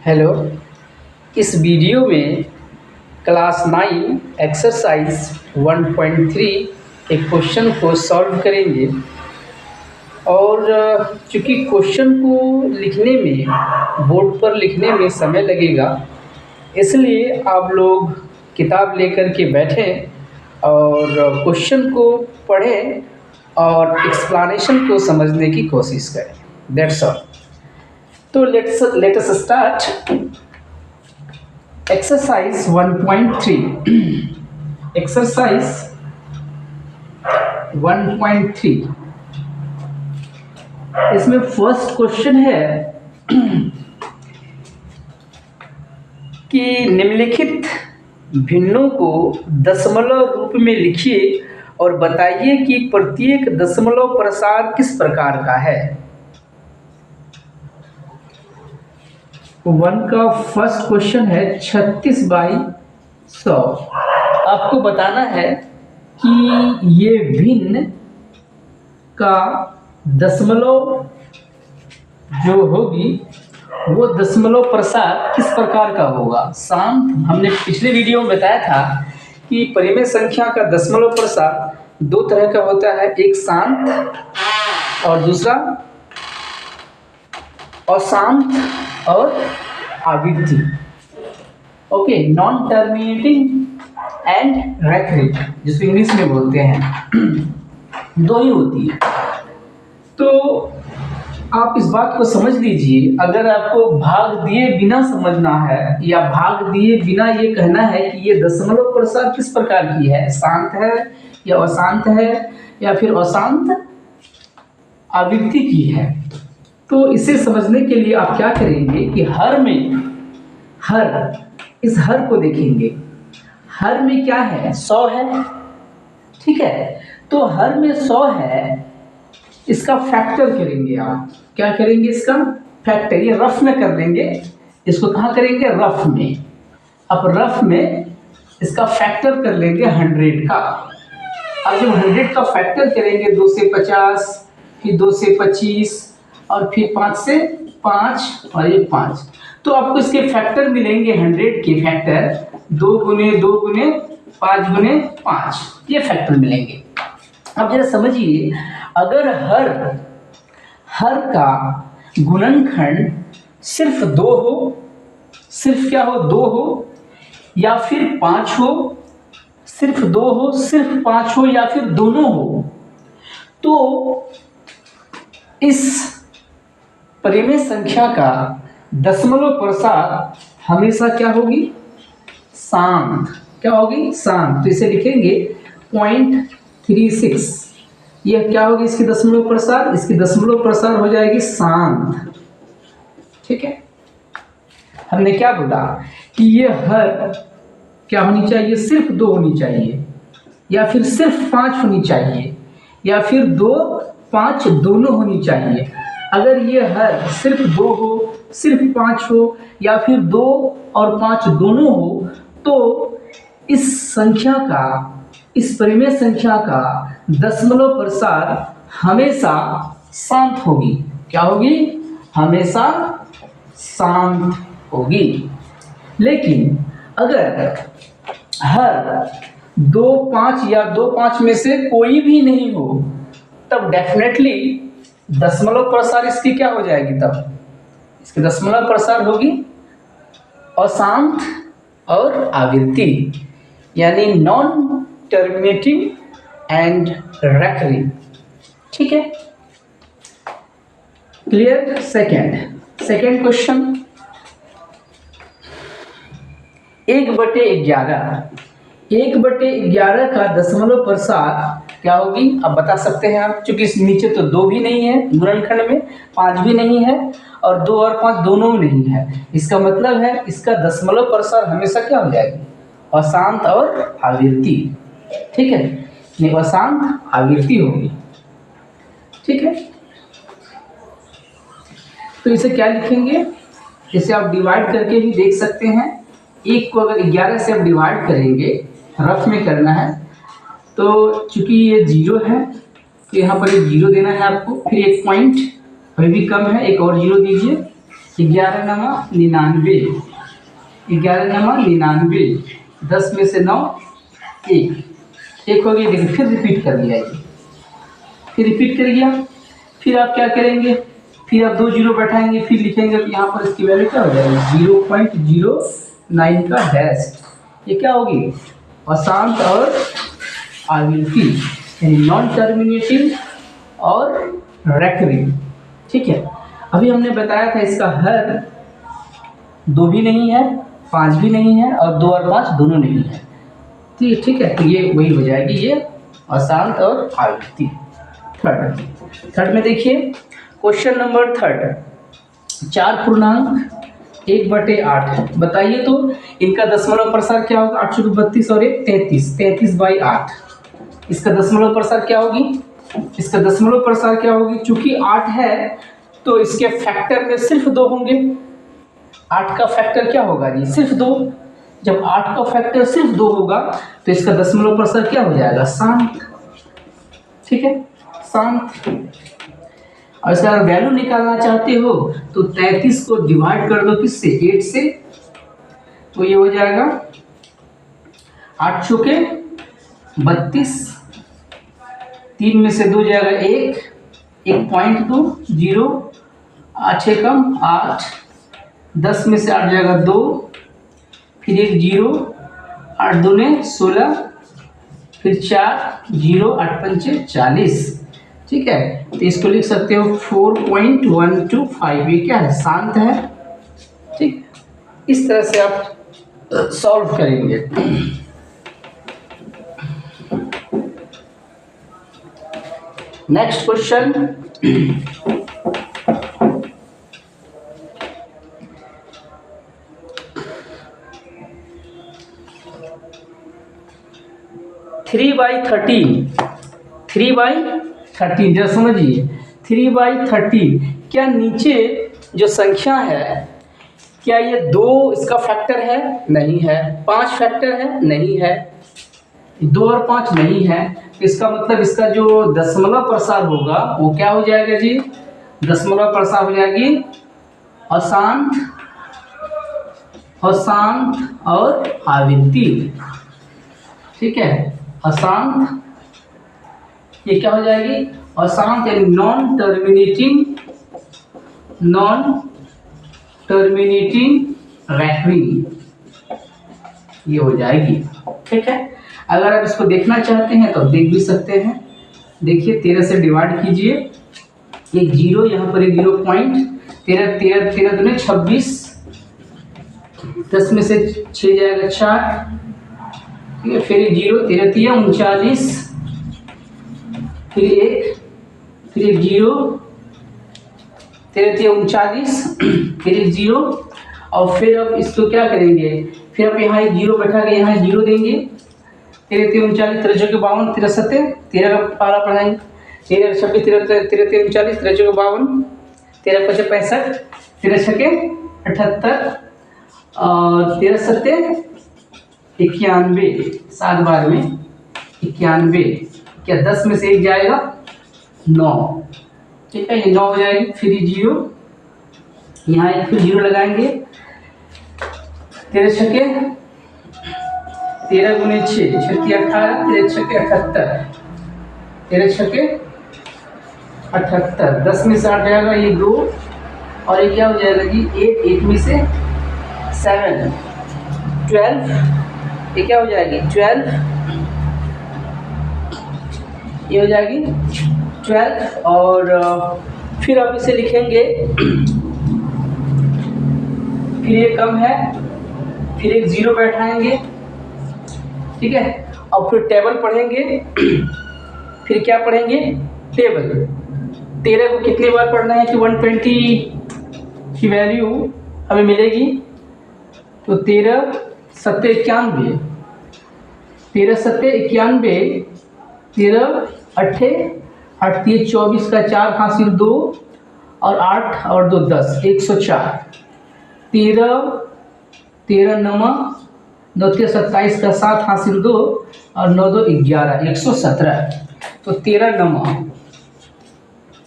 Hello. इस video में class 9 exercise 1.3 एक क्वेश्चन को सॉल्व करेंगे। और चूँकि क्वेश्चन को लिखने में बोर्ड पर लिखने में समय लगेगा, इसलिए आप लोग किताब लेकर के बैठें और क्वेश्चन को पढ़ें और एक्सप्लेनेशन को समझने की कोशिश करें। That's all. तो let us start exercise 1.3 exercise 1.3 इसमें फर्स्ट क्वेश्चन है कि निम्नलिखित भिन्नों को दशमलव रूप में लिखिए और बताइए कि प्रत्येक दशमलव प्रसार किस प्रकार का है। वन का फर्स्ट क्वेश्चन है 36/100। आपको बताना है कि ये भिन्न का दशमलव जो होगी वो दशमलव प्रसार किस प्रकार का होगा। शांत, हमने पिछले वीडियो में बताया था कि परिमेय संख्या का दशमलव प्रसार दो तरह का होता है, एक शांत और दूसरा अशांत और आवृत्ति। Okay, non terminating and recurring, जिसको इंग्लिश में बोलते हैं, दो ही होती है। तो आप इस बात को समझ लीजिए, अगर आपको भाग दिए बिना समझना है या भाग दिए बिना ये कहना है कि ये दशमलव प्रसार किस प्रकार की है, शांत है या अशांत है या फिर अशांत आवृत्ति की है, तो इसे समझने के लिए आप क्या करेंगे कि इस हर को देखेंगे। हर में क्या है, 100 है, ठीक है। तो हर में 100 है, इसका फैक्टर करेंगे। आप क्या करेंगे, इसका फैक्टर, ये रफ में कर लेंगे। इसको कहाँ करेंगे, रफ में। अब रफ में इसका फैक्टर कर लेंगे 100 का। अब जब 100 का फैक्टर करेंगे, 2 से 50, फिर 2 से 25 और फिर 5 से 5 और ये 5, तो आपको इसके फैक्टर मिलेंगे। 100 के फैक्टर 2 गुने 2 गुने 5 गुने 5, ये फैक्टर मिलेंगे। अब जरा समझिए, अगर हर का गुणनखंड सिर्फ 2 हो, सिर्फ क्या हो, 2 हो या फिर 5 हो, सिर्फ 2 हो, सिर्फ 5 हो या फिर दोनों हो, तो इस परिमेय संख्या का दशमलव प्रसार हमेशा क्या होगी, शांत। क्या होगी, शांत। तो इसे लिखेंगे 0.36। यह क्या होगी इसकी दशमलव प्रसार, इसकी दशमलव प्रसार हो जाएगी शांत, ठीक है। हमने क्या बोला कि ये हर क्या होनी चाहिए, सिर्फ 2 होनी चाहिए या फिर सिर्फ 5 होनी चाहिए या फिर 2 5 दोनों होनी चाहिए। अगर ये हर सिर्फ 2 हो, सिर्फ 5 हो या फिर 2 और 5 दोनों हो, तो इस संख्या का, इस परिमेय संख्या का दशमलव प्रसार हमेशा शांत होगी। क्या होगी, हमेशा शांत होगी। लेकिन अगर हर 2 5 या 2 5 में से कोई भी नहीं हो, तब डेफिनेटली दशमलव प्रसार इसकी क्या हो जाएगी, तब इसकी दशमलव प्रसार होगी अशांत और आवृत्ति, यानी नॉन टर्मिनेटिंग एंड रेकरिंग, ठीक है। क्लियर। सेकेंड क्वेश्चन 1/11 का दशमलव प्रसार क्या होगी, अब बता सकते हैं आप, क्योंकि इस नीचे तो 2 भी नहीं है गुणनखंड में, 5 भी नहीं है और 2 और 5 दोनों नहीं है। इसका मतलब है इसका दशमलव प्रसार हमेशा क्या हो जाएगी, अशांत और आवृत्ति, ठीक है। ये अशांत आवृत्ति होगी, ठीक है। तो इसे क्या लिखेंगे, इसे आप डिवाइड करके भी देख सकते हैं। 1 को अगर 11 से आप डिवाइड करेंगे, रफ में करना है, तो चूंकि ये 0 है तो यहाँ पर एक 0 देना है आपको, फिर एक पॉइंट अभी भी कम है, एक और 0 दीजिए, 11 नमा 99, 11 नमा 99, 10 में से 9 एक हो गया। देखिए फिर रिपीट कर दिया ये, फिर रिपीट कर गया। फिर आप क्या करेंगे, फिर आप 2 जीरो बैठाएंगे, फिर लिखेंगे तो यहाँ पर इसकी वैल्यू क्या हो जाएगी 0.09 का डैश। ये क्या होगी, अशांत और आविर्ती, यानी नॉन टर्मिनेटिंग और रेकरिंग। ठीक है, अभी हमने बताया था इसका हर 2 भी नहीं है, 5 भी नहीं है, और 2 और 5 दोनों नहीं है। ठीक है, तो ये वही हो जाएगी, ये अशांत और आविर्ती। थर्ड में देखिए क्वेश्चन नंबर 3, 4 पूर्णांक 1/8 बताइए तो इनका दशमलव प्रसार क्या होगा, 832 और 1 33, 33/8। इसका दशमलव प्रसार क्या होगी, इसका दशमलव प्रसार क्या होगी, चूंकि 8 है तो इसके फैक्टर में सिर्फ 2 होंगे। 8 का फैक्टर क्या होगा जी, सिर्फ 2। जब 8 का फैक्टर सिर्फ 2 होगा तो इसका दशमलव प्रसार क्या हो जाएगा, शांत। ठीक है, शांत। और इसका वैल्यू निकालना चाहते हो तो 33 को डिवाइड कर दो किससे, 8 से, तो ये हो जाएगा 8 चौके 32, 3 में से 2 जाएगा 1, 1.2 0, 8 कम 8, 10 में से 8 जाएगा 2, फिर 1 0, 8 दूने 16, फिर 4 0, 8 पंचे 40। ठीक है, तो इसको लिख सकते हो 4.125। ये क्या है, शांत है। ठीक, इस तरह से आप सॉल्व करेंगे। नेक्स्ट क्वेश्चन, थ्री बाई 13 जरा समझिए, 3/13। क्या नीचे जो संख्या है क्या ये 2 इसका फैक्टर है, नहीं है। 5 फैक्टर है, नहीं है। 2 और 5 नहीं है, तो इसका मतलब इसका जो दशमलव प्रसार होगा वो क्या हो जाएगा जी, दशमलव प्रसार हो जाएगी अशांत, अशांत और आविर्ती। ठीक है, अशांत, ये क्या हो जाएगी, अशांत यानी नॉन टर्मिनेटिंग रेकरिंग, ये हो जाएगी। ठीक है, अगर आप इसको देखना चाहते हैं तो देख भी सकते हैं। देखिए 13 से डिवाइड कीजिए, एक 0 यहाँ पर, एक 0 पॉइंट, 13 दूने 26, 10 में से 6 जाएगा 4, ठीक है, फिर 0, 13 3 39, फिर 1, फिर 1 0, 13 3 39, फिर 1 0, और फिर अब इसको क्या करेंगे, फिर आप यहाँ 1 0 बैठा के यहाँ 0 देंगे। 13 3 39, 13 चौके 52, 13 7 13 का पारा पढ़ाएंगे, 13 26 13 3 39, 13 चौके 52, 13 5 65, 13 छके 78, और 13 7 91, 7 बार में 91। क्या 10 में से 1 जाएगा 9। ठीक है, ये 9 हो जाएगी। फिर 0, यहाँ एक फिर 0 लगाएंगे। 13 छके 13 गुने 6 छत्ती 18, 13 छके 78, 13 छके 78, 10 में से 8 जाएगा ये 2, और ये क्या हो जाएगा जी 8, 8 में से 7 12, ये क्या हो जाएगी 12, ये हो जाएगी 12, और फिर आप इसे लिखेंगे, फिर ये कम है, फिर एक 0 बैठाएंगे। ठीक है, और फिर टेबल पढ़ेंगे। फिर क्या पढ़ेंगे, टेबल। 13 को कितनी बार पढ़ना है कि 120 की वैल्यू हमें मिलेगी, तो 13 7 91, 13 7 91, 13 8 8 3 24 का 4 हासिल 2, और 8 और 2 10, 104, 13 9 9 27 का 7 हासिल 2, और 9 2 11, 117। तो 13 9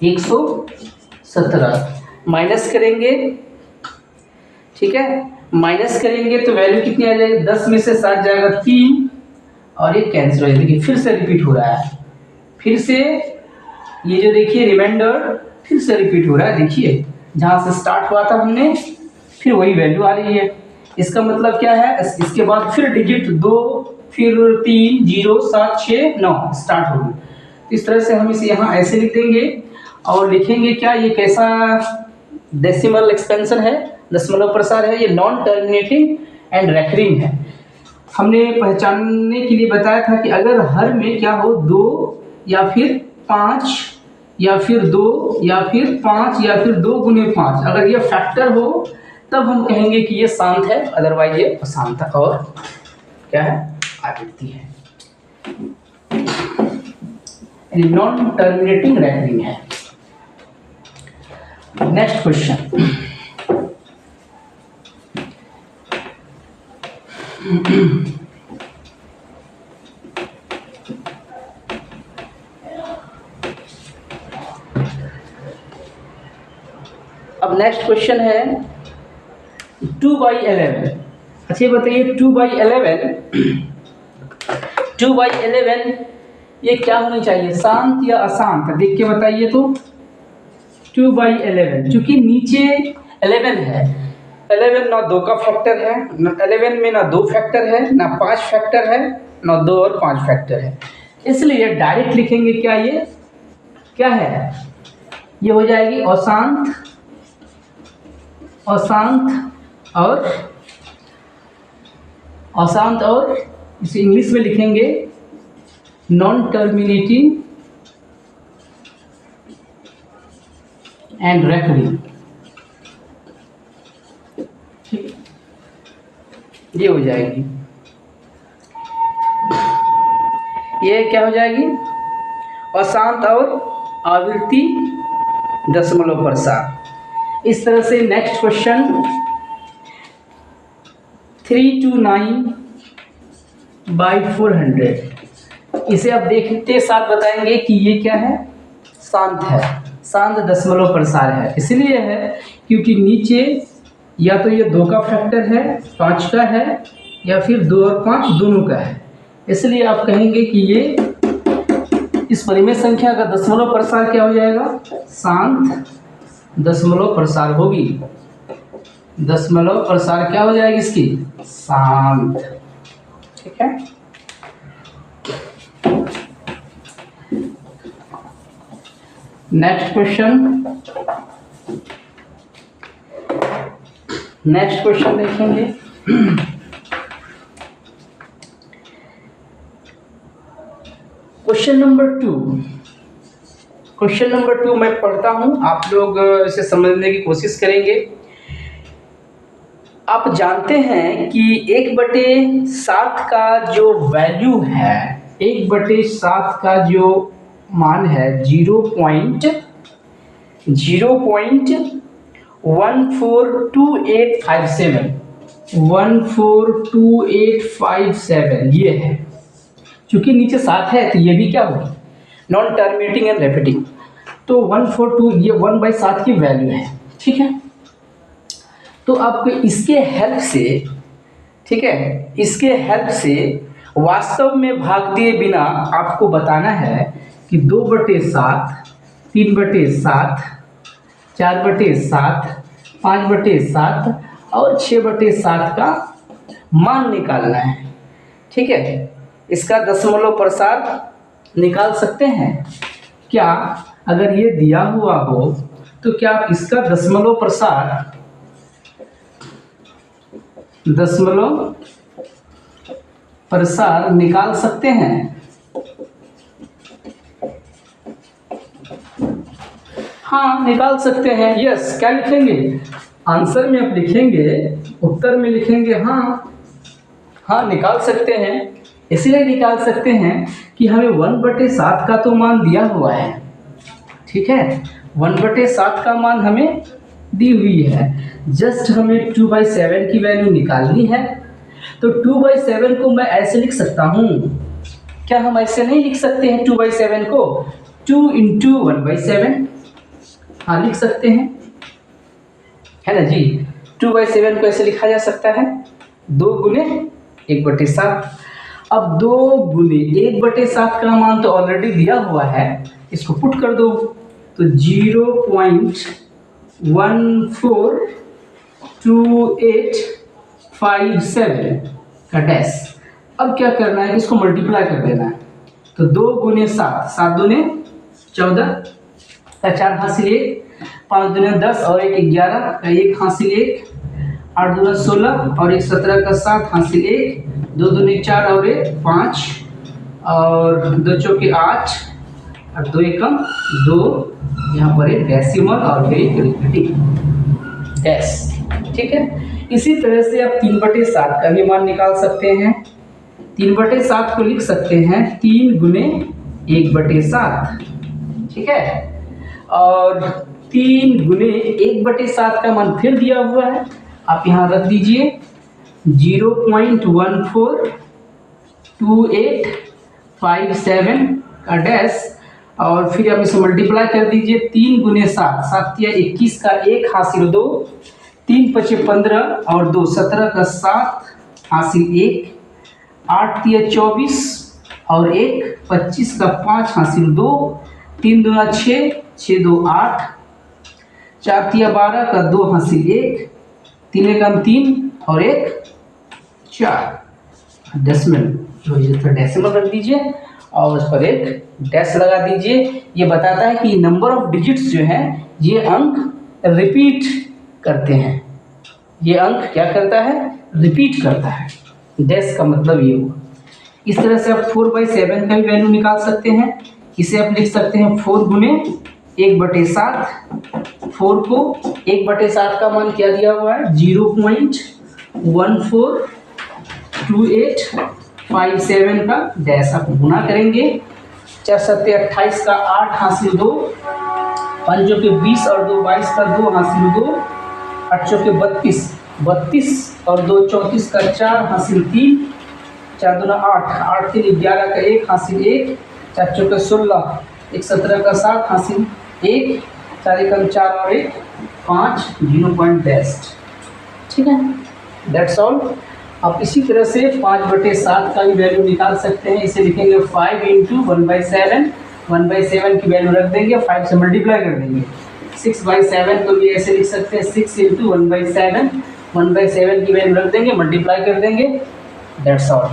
117 माइनस करेंगे ठीक है, माइनस करेंगे तो वैल्यू कितनी आ जाएगी, 10 में से 7 जाएगा 3 और ये कैंसिल हो जाएगा। देखिए फिर से रिपीट हो रहा है, फिर से ये जो देखिए रिमाइंडर फिर से रिपीट हो रहा है। देखिए जहाँ से स्टार्ट हुआ था हमने फिर वही वैल्यू आ रही है। इसका मतलब क्या है, इसके बाद फिर डिजिट 2 फिर 3 0 7 6 9 स्टार्ट होगी। इस तरह से हम इसे यहाँ ऐसे लिख देंगे और लिखेंगे क्या, ये कैसा डेसिमल एक्सपेंशन है, दशमलव प्रसार है, ये नॉन टर्मिनेटिंग एंड रेकरिंग है। हमने पहचानने के लिए बताया था कि अगर हर में क्या हो 2 या फिर 5 या फिर 2 या फिर 5 या फिर 2 गुने 5, अगर ये फैक्टर हो तब हम कहेंगे कि ये शांत है, अदरवाइज ये अशांत है और क्या है, आवृत्ति है, नॉन टर्मिनेटिंग रेकरिंग है। नेक्स्ट क्वेश्चन, अब नेक्स्ट क्वेश्चन है 2/11। अच्छा ये बताइए 2/11 ये क्या होनी चाहिए, शांत या अशांत, देख के बताइए। तो 2/11 क्योंकि नीचे 11 है, 11 ना 2 का फैक्टर है, 11 में ना 2 फैक्टर है, ना 5 फैक्टर है, ना 2 और 5 फैक्टर है, इसलिए डायरेक्ट लिखेंगे क्या, ये क्या है, ये हो जाएगी अशांत, अशांत और इसे इंग्लिश में लिखेंगे नॉन टर्मिनेटिंग एंड रेकरिंग। ये हो जाएगी, ये क्या हो जाएगी, अशांत और आवृत्ति दशमलव प्रसार। इस तरह से नेक्स्ट क्वेश्चन 329/400, इसे अब देखते साथ बताएंगे कि ये क्या है, शांत है, शांत दशमलव प्रसार है। इसलिए है क्योंकि नीचे या तो ये 2 का फैक्टर है, 5 का है, या फिर 2 और 5 दोनों का है, इसलिए आप कहेंगे कि ये इस परिमेय संख्या का दशमलव प्रसार क्या हो जाएगा, शांत दशमलव प्रसार होगी, दशमलव प्रसार क्या हो जाएगी इसकी, शांत। ठीक है, नेक्स्ट क्वेश्चन देखेंगे। क्वेश्चन नंबर 2 मैं पढ़ता हूं, आप लोग इसे समझने की कोशिश करेंगे। आप जानते हैं कि 1/7 का जो वैल्यू है, 1/7 का जो मान है 0.14285 ये है। चूंकि नीचे 7 है तो ये भी क्या होगी, नॉन टर्मिनेटिंग एंड रेपिटिंग, तो 142 ये 1/7 की वैल्यू है। ठीक है, तो आपको इसके हेल्प से, ठीक है, इसके हेल्प से वास्तव में भाग दिए बिना आपको बताना है कि 2/7, 3/7, 4/7, 5/7 और 6/7 का मान निकालना है। ठीक है, इसका दशमलव प्रसार निकाल सकते हैं क्या, अगर ये दिया हुआ हो तो क्या आप इसका दशमलव प्रसार निकाल सकते हैं? हाँ निकाल सकते हैं। यस, क्या लिखेंगे आंसर में, आप लिखेंगे उत्तर में लिखेंगे हाँ निकाल सकते हैं। इसलिए निकाल सकते हैं कि हमें 1/7 का तो मान दिया हुआ है। ठीक है, 1/7 का मान हमें दी हुई है, जस्ट हमें 2/7 की वैल्यू निकालनी है। तो 2/7 को मैं ऐसे लिख सकता हूँ, क्या हम ऐसे नहीं लिख सकते हैं 2/7 को, 2 × 1/7, हाँ लिख सकते हैं, है ना जी। 2/7 को ऐसे लिखा जा सकता है 2 गुने 1/7। अब 2 गुने 1/7 का मान तो ऑलरेडी दिया हुआ है, इसको पुट कर दो तो 0.142857 का डैश। अब क्या करना है कि इसको मल्टीप्लाई कर देना है, तो 2 गुने 7, 7 दूने 14 का 4 हासिल 1, 5 दूने 10 और 1 11 का 1 हासिल 1, 8 दूने 16 और 1 17 का 7 हासिल 1, 2 दूने 4 और 1 5 और 2 चौके 8 और 2 एकम 2, यहाँ पर एक डेसिमल और फिर एक रिपीटिंग डैश। ठीक है, इसी तरह से आप 3/7 का भी मान निकाल सकते हैं। 3/7 को लिख सकते हैं 3 गुने 1/7। ठीक है, और 3 गुने 1/7 का मान फिर दिया हुआ है, आप यहाँ रख दीजिए 0.142857 का डैश और फिर आप इसे मल्टीप्लाई कर दीजिए 3 गुने 7, 7 या 21 का 1 हासिल 2, 3 पचे 15 और 2 17 का 7 हासिल 1, 8 या 24 और 1 25 का 5 हासिल 2, 3 दूना 6, 6 2 8, 4 या 12 का 2 हासिल 1, 3 एकम 3 और 1 4 डेसिमल डेसिमल रख दीजिए और उस पर एक डैश लगा दीजिए। ये बताता है कि नंबर ऑफ डिजिट्स जो है ये अंक रिपीट करते हैं, ये अंक क्या करता है, रिपीट करता है। डैश का मतलब ये हुआ। इस तरह से आप 4/7 का भी वैल्यू निकाल सकते हैं। इसे आप लिख सकते हैं 4 गुने 1/7। 4 को 1/7 का मान क्या दिया हुआ है 0.142857 का डैश। आप गुना करेंगे 4 7 28 का 8 हासिल 2, 5 के 20 और 2 22 का 2 हासिल 2, 8 के 32 32 और 2 34 का 4 हासिल 3, 4 दूना 8 8 3 11 का 1 हासिल 1, 4 चौके 16, 1 17 का 7 हासिल 1, 4 एकम 4 और 1 5 0 पॉइंट डैश। ठीक है, दैट्स ऑल। आप इसी तरह से 5/7 का भी वैल्यू निकाल सकते हैं। इसे लिखेंगे 5 × 1/7, 1/7 की वैल्यू रख देंगे, 5 से मल्टीप्लाई कर देंगे। 6/7 को भी ऐसे लिख सकते हैं 6 × 1/7, 1/7 की वैल्यू रख देंगे, मल्टीप्लाई कर देंगे, दैट्स ऑल।